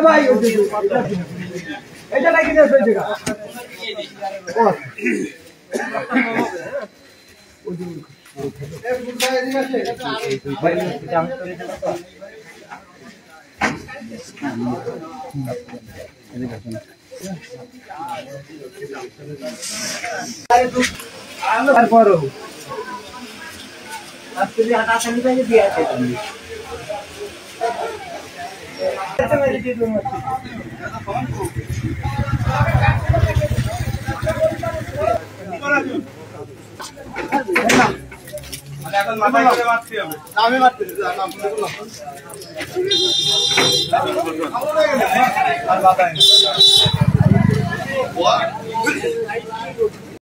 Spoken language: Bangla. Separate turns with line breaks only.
ভাই এটা নাকি এখন মাথায় করে মারতে হবে আমি মারতে আর বাবা